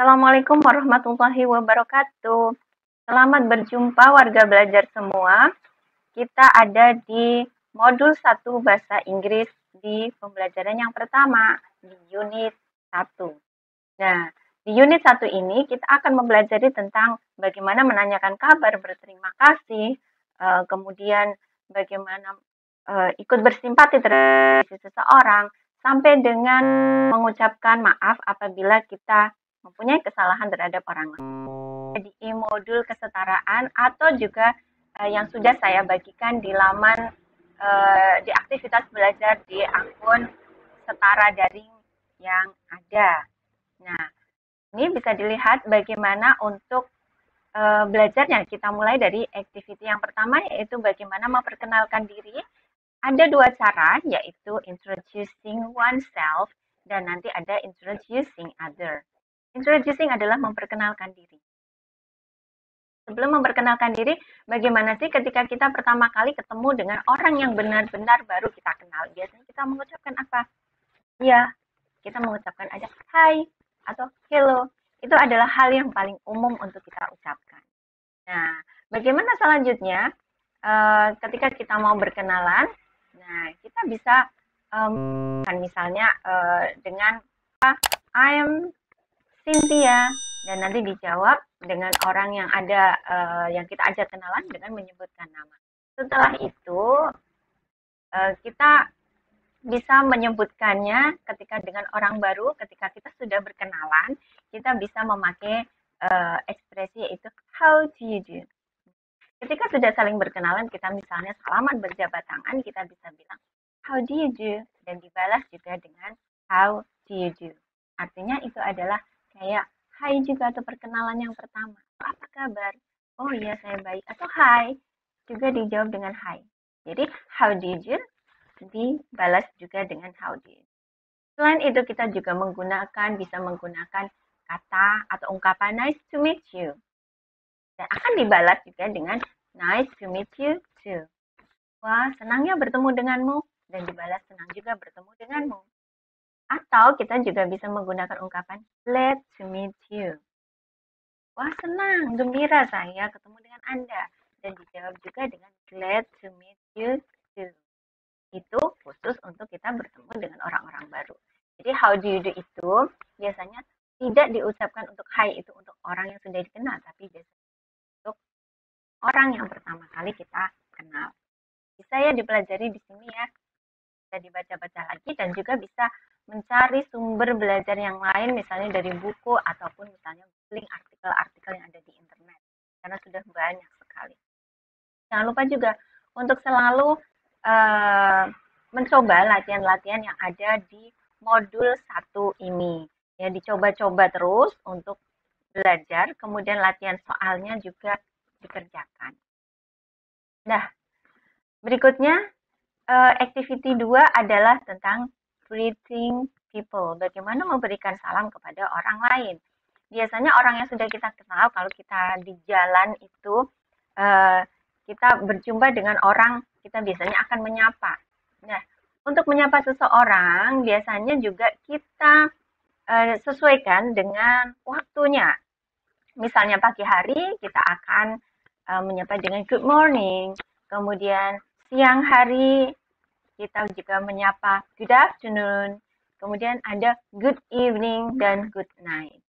Assalamualaikum warahmatullahi wabarakatuh. Selamat berjumpa warga belajar semua. Kita ada di modul 1 Bahasa Inggris di pembelajaran yang pertama, di unit 1. Nah, di unit 1 ini kita akan mempelajari tentang bagaimana menanyakan kabar berterima kasih, kemudian bagaimana ikut bersimpati terhadap seseorang, sampai dengan mengucapkan maaf apabila kita mempunyai kesalahan terhadap orang lain. Di modul kesetaraan atau juga yang sudah saya bagikan di laman di aktivitas belajar di akun Setara Daring yang ada. Nah, ini bisa dilihat bagaimana untuk belajarnya. Kita mulai dari activity yang pertama, yaitu bagaimana memperkenalkan diri. Ada dua cara, yaitu introducing oneself dan nanti ada introducing other. Introducing adalah memperkenalkan diri. Sebelum memperkenalkan diri, bagaimana sih ketika kita pertama kali ketemu dengan orang yang benar-benar baru kita kenal? Biasanya kita mengucapkan apa? Ya, kita mengucapkan aja hai atau hello. Itu adalah hal yang paling umum untuk kita ucapkan. Nah, bagaimana selanjutnya? Ketika kita mau berkenalan, nah kita bisa misalnya dengan I'm Cynthia, dan nanti dijawab dengan orang yang ada yang kita ajak kenalan dengan menyebutkan nama. Setelah itu kita bisa menyebutkannya ketika dengan orang baru, ketika kita sudah berkenalan, kita bisa memakai ekspresi yaitu how do you do. Ketika sudah saling berkenalan, kita misalnya salaman berjabat tangan, kita bisa bilang how do you do, dan dibalas juga dengan how do you do. Artinya itu adalah kayak hai juga atau perkenalan yang pertama. Apa kabar? Oh iya saya baik. Atau hai juga dijawab dengan hai. Jadi how do you do dibalas juga dengan how do you. Selain itu kita juga bisa menggunakan kata atau ungkapan nice to meet you. Dan akan dibalas juga dengan nice to meet you too. Wah, senangnya bertemu denganmu. Dan dibalas senang juga bertemu denganmu. Atau kita juga bisa menggunakan ungkapan glad to meet you. Wah, senang, gembira saya ketemu dengan Anda. Dan dijawab juga dengan glad to meet you too. Itu khusus untuk kita bertemu dengan orang-orang baru. Jadi how do you do itu biasanya tidak diucapkan untuk hi itu untuk orang yang sudah dikenal, tapi biasanya untuk orang yang pertama kali kita kenal. Bisa ya dipelajari di sini ya. Bisa dibaca-baca lagi dan juga bisa mencari sumber belajar yang lain misalnya dari buku ataupun misalnya link artikel-artikel yang ada di internet. Karena sudah banyak sekali. Jangan lupa juga untuk selalu mencoba latihan-latihan yang ada di modul 1 ini. Ya, dicoba-coba terus untuk belajar, kemudian latihan soalnya juga dikerjakan. Nah, berikutnya activity 2 adalah tentang greeting people. Bagaimana memberikan salam kepada orang lain. Biasanya orang yang sudah kita kenal, kalau kita di jalan itu kita berjumpa dengan orang, kita biasanya akan menyapa. Nah, untuk menyapa seseorang, biasanya juga kita sesuaikan dengan waktunya. Misalnya pagi hari, kita akan menyapa dengan good morning. Kemudian siang hari, kita juga menyapa good afternoon. Kemudian ada good evening dan good night.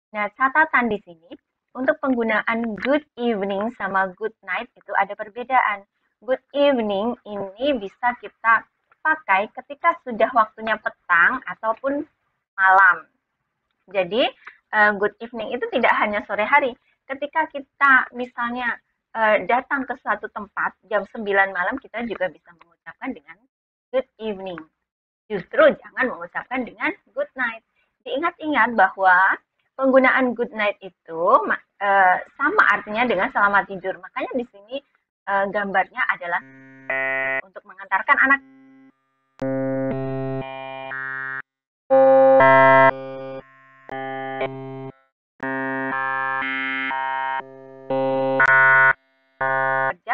Nah, catatan di sini, untuk penggunaan good evening sama good night itu ada perbedaan. Good evening ini bisa kita pakai ketika sudah waktunya petang ataupun malam. Jadi, good evening itu tidak hanya sore hari. Ketika kita misalnya datang ke suatu tempat jam 9 malam, kita juga bisa mengucapkan dengan good evening. Justru jangan mengucapkan dengan good night. Diingat-ingat bahwa penggunaan good night itu sama artinya dengan selamat tidur. Makanya di sini gambarnya adalah untuk mengantarkan anak.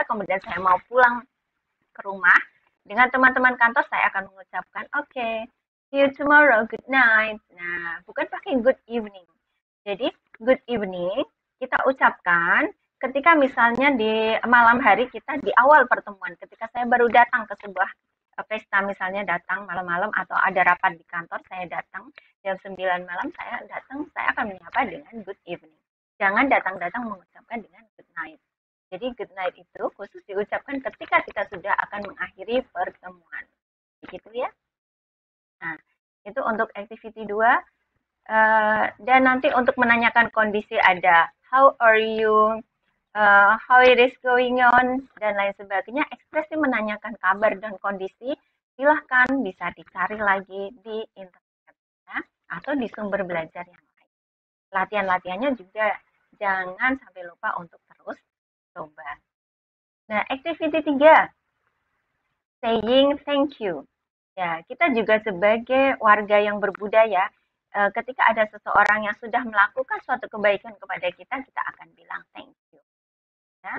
Kemudian saya mau pulang ke rumah, dengan teman-teman kantor saya akan mengucapkan, okay, see you tomorrow, good night. Nah, bukan pakai good evening. Jadi, good evening kita ucapkan ketika misalnya di malam hari kita di awal pertemuan, ketika saya baru datang ke sebuah pesta, misalnya datang malam-malam atau ada rapat di kantor, saya datang jam 9 malam, saya akan menyapa dengan good evening. Jangan datang-datang mengucapkan dengan good night. Jadi good night itu khusus diucapkan ketika kita sudah akan mengakhiri pertemuan. Begitu ya. Nah, itu untuk activity 2. Dan nanti untuk menanyakan kondisi ada how are you, how it is going on, dan lain sebagainya. Ekspresi menanyakan kabar dan kondisi silahkan bisa dicari lagi di internet ya, atau di sumber belajar yang lain. Latihan-latihannya juga jangan sampai lupa untuk terus coba. Nah, activity 3, saying thank you. Ya, kita juga sebagai warga yang berbudaya, ketika ada seseorang yang sudah melakukan suatu kebaikan kepada kita, kita akan bilang thank you. Ya.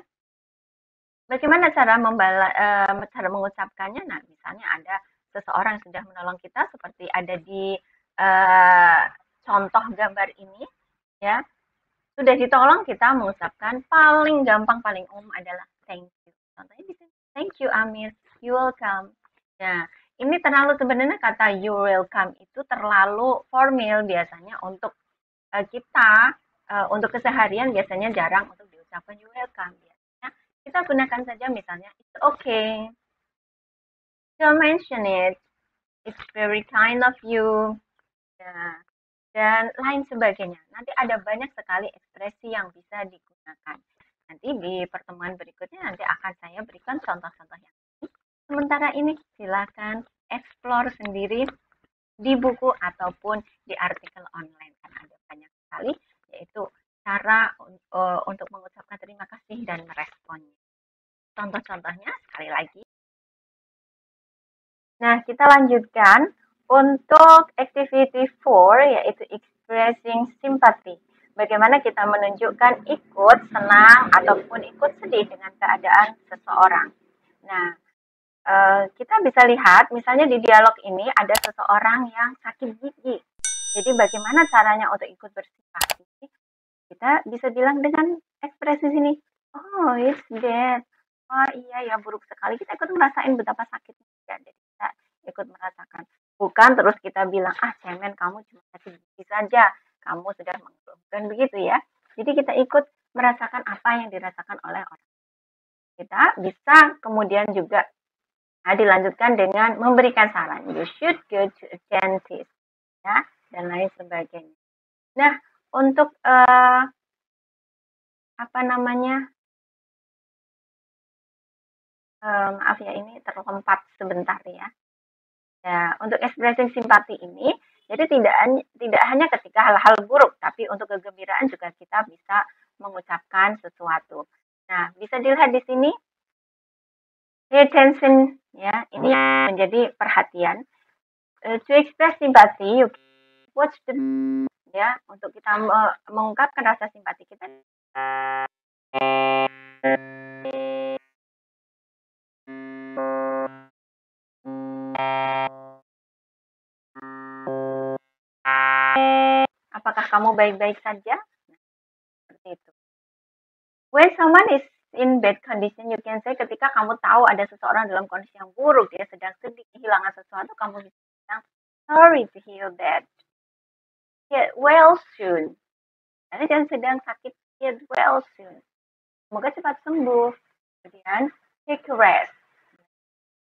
Bagaimana cara mengucapkannya? Nah, misalnya ada seseorang yang sudah menolong kita, seperti ada di uh, contoh gambar ini, ya, sudah ditolong, kita mengucapkan paling gampang, paling umum adalah thank you. Contohnya di sini, thank you Amir, you welcome. Nah, ini terlalu, sebenarnya kata you welcome itu terlalu formal biasanya untuk kita, untuk keseharian biasanya jarang untuk diucapkan you welcome. Biasanya kita gunakan saja misalnya it's okay, don't mention it, it's very kind of you. Ya, dan lain sebagainya. Nanti ada banyak sekali ekspresi yang bisa digunakan. Nanti di pertemuan berikutnya nanti akan saya berikan contoh-contoh yang lain. Sementara ini silakan explore sendiri di buku ataupun di artikel online, karena ada banyak sekali, yaitu cara untuk mengucapkan terima kasih dan meresponnya. Contoh-contohnya sekali lagi. Nah, kita lanjutkan untuk activity 4, yaitu expressing sympathy. Bagaimana kita menunjukkan ikut senang ataupun ikut sedih dengan keadaan seseorang. Nah, kita bisa lihat misalnya di dialog ini ada seseorang yang sakit gigi. Jadi bagaimana caranya untuk ikut bersimpati? Kita bisa bilang dengan ekspresi sini, oh it's bad, oh iya ya buruk sekali. Kita ikut merasain betapa sakitnya. Jadi kita ikut merasakan. Bukan terus kita bilang, ah cemen kamu cuma sakit gigi saja, kamu sudah mengeluhkan, begitu ya. Jadi kita ikut merasakan apa yang dirasakan oleh orang. Kita bisa kemudian juga dilanjutkan dengan memberikan saran. You should go to a dentist, ya, dan lain sebagainya. Nah, untuk apa namanya? Maaf ya, ini terlompat sebentar ya. Ya, untuk ekspresi simpati ini, jadi tidak hanya ketika hal-hal buruk, tapi untuk kegembiraan juga kita bisa mengucapkan sesuatu. Nah, bisa dilihat di sini, pay attention, ya, ini menjadi perhatian. To express sympathy, you watch the, ya, untuk kita mengungkapkan rasa simpati kita. Apakah kamu baik-baik saja? Seperti itu. When someone is in bad condition, you can say, ketika kamu tahu ada seseorang dalam kondisi yang buruk, dia sedang sedih, kehilangan sesuatu, kamu bisa bilang, sorry to hear that. Get well soon. Karena dia sedang sakit, get well soon. Semoga cepat sembuh. Kemudian, take a rest.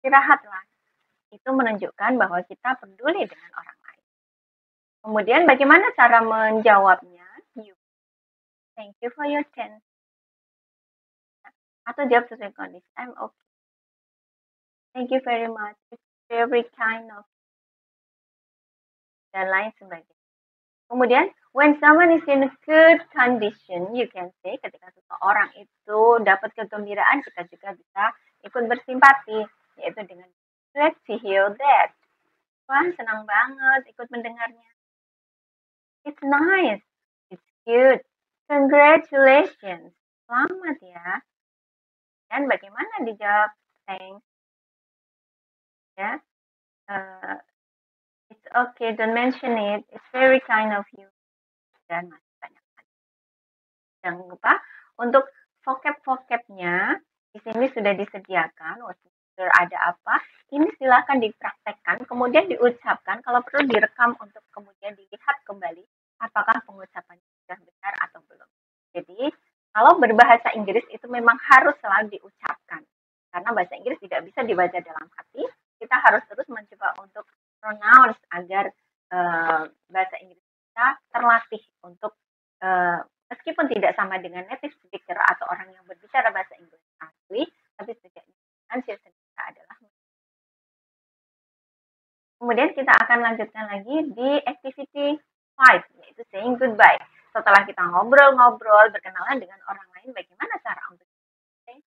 Istirahatlah. Itu menunjukkan bahwa kita peduli dengan orang lain. Kemudian, bagaimana cara menjawabnya? Thank you for your attention. Atau jawab sesuai kondisi. I'm okay. Thank you very much. It's very kind of. Dan lain sebagainya. Kemudian, when someone is in a good condition, you can say, ketika seseorang itu dapat kegembiraan, kita juga bisa ikut bersimpati, yaitu dengan glad to hear that. Wah, senang banget ikut mendengarnya. It's nice. It's good. Congratulations. Selamat ya. Dan bagaimana dijawab? Thanks. Ya. It's okay, don't mention it. It's very kind of you. Dan masih banyak. Jangan lupa untuk vocab-vocabnya di sini sudah disediakan. Ada apa? Ini silahkan dipraktekkan, kemudian diucapkan. Kalau perlu direkam untuk kemudian dilihat kembali apakah pengucapannya sudah benar atau belum. Jadi kalau berbahasa Inggris itu memang harus selalu diucapkan. Karena bahasa Inggris tidak bisa dibaca dalam hati. Kita harus terus mencoba untuk pronounce agar bahasa Inggris kita terlatih untuk meskipun tidak sama dengan native speaker atau orang yang berbicara bahasa Inggris asli, tapi setidaknya pronunciation kita adalah. Kemudian kita akan lanjutkan lagi di activity 5, yaitu saying goodbye. Setelah kita ngobrol-ngobrol, berkenalan dengan orang lain, bagaimana cara untuk say?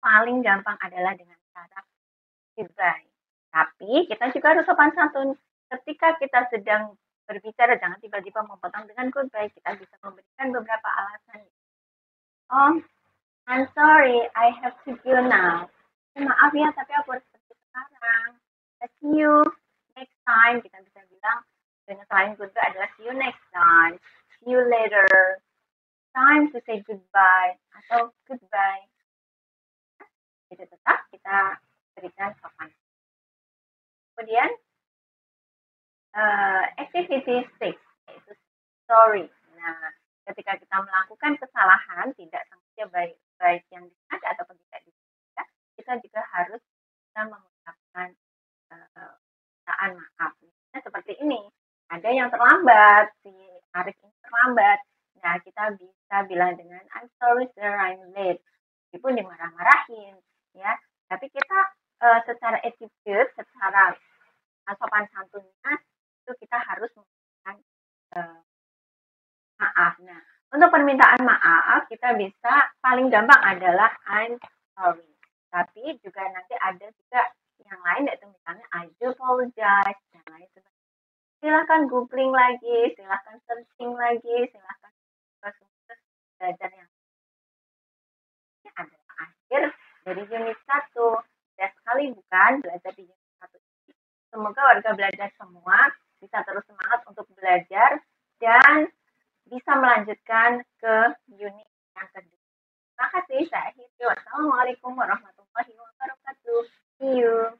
Paling gampang adalah dengan cara goodbye. Tapi kita juga harus sopan santun. Ketika kita sedang berbicara, jangan tiba-tiba memotong dengan goodbye. Kita bisa memberikan beberapa alasan. Oh, I'm sorry, I have to go now. Maaf ya, tapi aku harus pergi sekarang. See you next time. Kita bisa bilang dengan selain goodbye adalah see you next time, see you later, time to say goodbye atau goodbye. Jadi tetap kita berikan sopan. Kemudian activity 6 yaitu sorry. Nah, ketika kita melakukan kesalahan tidak sengaja baik yang disengaja ataupun tidak disengaja, kita juga harus bisa mengucapkan permintaan maaf. Nah, seperti ini, ada yang terlambat, si Arif ini terlambat. Nah, kita bisa bilang dengan I'm sorry sir, I'm late. Meskipun dimarah-marahin, ya. Tapi kita secara attitude, secara sopan santunnya itu kita harus memberikan maaf. Nah, untuk permintaan maaf kita bisa paling gampang adalah I'm sorry. Tapi juga nanti ada juga yang lain yaitu misalnya I do apologize dan lain sebagainya. Silahkan googling lagi, silahkan searching lagi, silahkan belajar yang ini adalah akhir dari unit 1. Sudah sekali bukan belajar di unit 1 ini. Semoga warga belajar semua bisa terus semangat untuk belajar dan bisa melanjutkan ke unit yang kedua. Terima kasih, saya akhiri. Wassalamualaikum warahmatullahi wabarakatuh. See you.